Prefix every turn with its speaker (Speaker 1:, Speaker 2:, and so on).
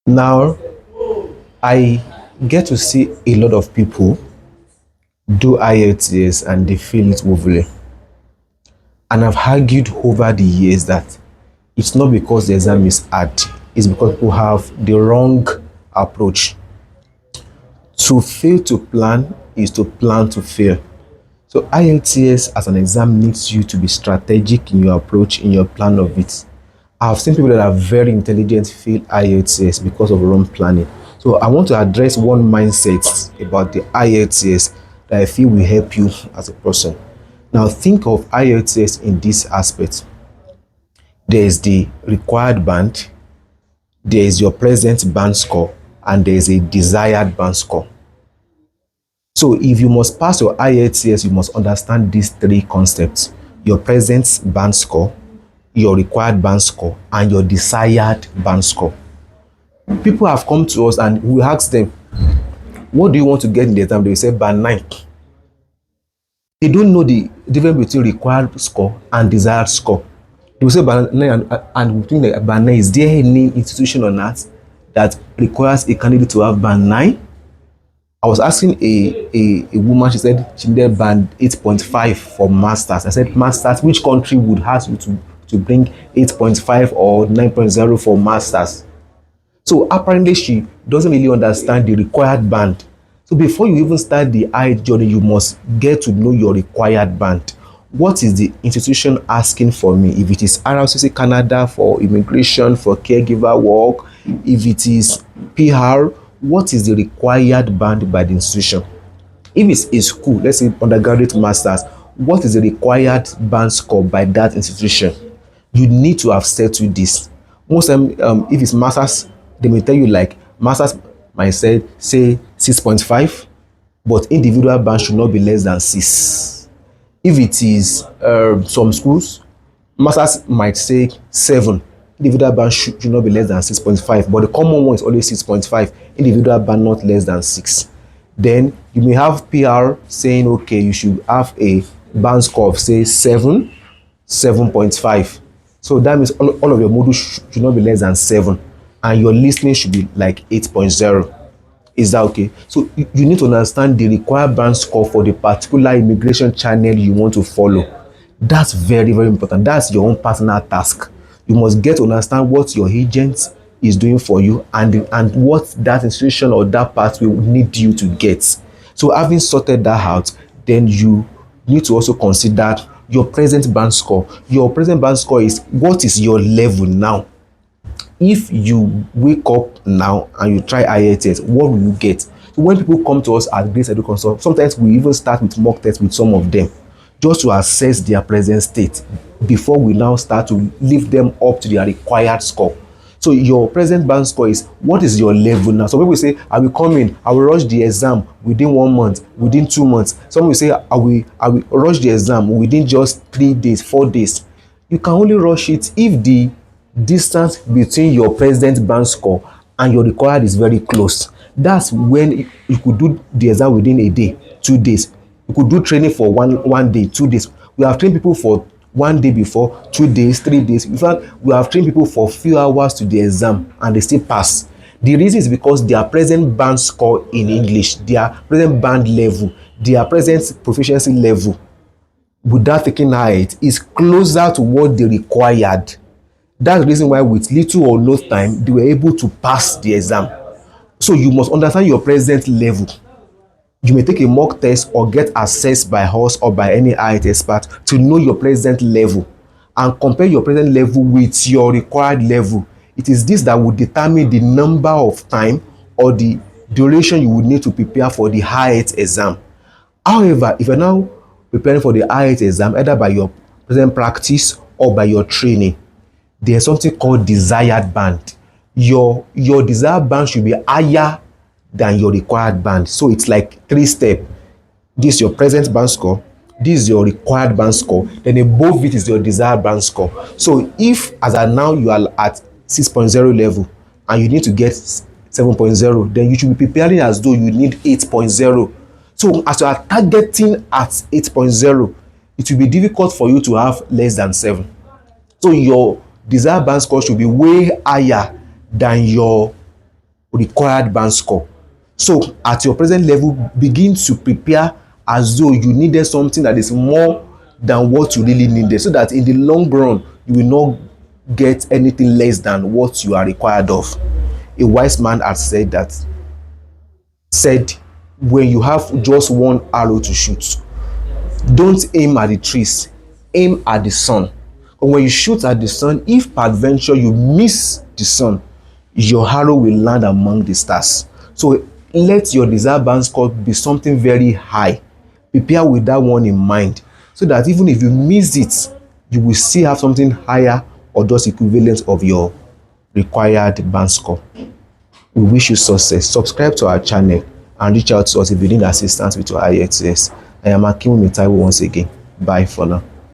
Speaker 1: Now, I get to see a lot of people do IELTS and they feel it woefully. And I've argued over the years that it's not because the exam is hard, it's because people have the wrong approach. To fail to plan is to plan to fail. So IELTS as an exam needs you to be strategic in your approach, in your plan of it. I've seen people that are very intelligent fail IELTS because of wrong planning. So I want to address one mindset about the IELTS that I feel will help you as a person. Now think of IELTS in this aspect. There is the required band, there is your present band score, and there is a desired band score. So if you must pass your IELTS, you must understand these three concepts: your present band score, your required band score, and your desired band score. People have come to us and we ask them, what do you want to get in the exam? They will say band 9. They don't know the difference between required score and desired score. They will say band 9 and between the band 9, is there any institution on earth that requires a candidate to have band 9? I was asking a woman, she said she needed band 8.5 for masters. I said, masters, which country would ask you to bring 8.5 or 9.0 for masters? So apparently she doesn't really understand the required band. So before you even start the IELTS journey, you must get to know your required band. What is the institution asking for me? If it is RRCC Canada for immigration, for caregiver work, if it is PR, what is the required band by the institution? If it's a school, let's say undergraduate masters, what is the required band score by that institution? You need to have settled this. Most time, if it's masters, they may tell you like masters might say 6.5, but individual band should not be less than 6. If it is some schools, masters might say 7, individual band should not be less than 6.5, but the common one is always 6.5, individual band not less than 6. Then you may have PR saying, okay, you should have a band score of say 7, 7.5. So that means all of your modules should not be less than 7, and your listening should be like 8.0. Is that okay? So you need to understand the required band score for the particular immigration channel you want to follow. That's very, very important. That's your own personal task. You must get to understand what your agent is doing for you, and what that institution or that pathway will need you to get. So having sorted that out, then you need to also consider your present band score. Your present band score is what is your level now. If you wake up now and you try IELTS, what will you get? So when people come to us at Grace Edu Consult, sometimes we even start with mock tests with some of them, just to assess their present state before we now start to lift them up to their required score. So your present band score is what is your level now. Some people say, I will come in, I will rush the exam within 1 month, within 2 months. Some will say, I will rush the exam within just 3 days, 4 days. You can only rush it if the distance between your present band score and your required is very close. That's when you could do the exam within a day, 2 days. You could do training for one day, 2 days. We have trained people for 1 day before, 2 days, 3 days. In fact, we have trained people for few hours to the exam and they still pass. The reason is because their present band score in English, their present band level, their present proficiency level without taking height is closer to what they required. That's the reason why with little or no time, they were able to pass the exam. So you must understand your present level. You may take a mock test or get assessed by us or by any IELTS expert to know your present level and compare your present level with your required level. It is this that will determine the number of time or the duration you would need to prepare for the IELTS exam. However, if you're now preparing for the IELTS exam, either by your present practice or by your training, there's something called desired band. Your desired band should be higher than your required band. So it's like 3 steps. This is your present band score, this is your required band score, then above it is your desired band score. So if as of now you are at 6.0 level and you need to get 7.0, then you should be preparing as though you need 8.0. So as you are targeting at 8.0, it will be difficult for you to have less than 7. So your desired band score should be way higher than your required band score. So at your present level, begin to prepare as though you needed something that is more than what you really needed, so that in the long run you will not get anything less than what you are required of. A wise man has said, when you have just one arrow to shoot, don't aim at the trees, aim at the sun. But when you shoot at the sun, if peradventure you miss the sun, your arrow will land among the stars. So let your desired band score be something very high. Prepare with that one in mind, so that even if you miss it, you will still have something higher or just equivalent of your required band score. We wish you success. Subscribe to our channel and reach out to us if you need assistance with your IELTS. I am Akinwumi Taiwo once again. Bye for now.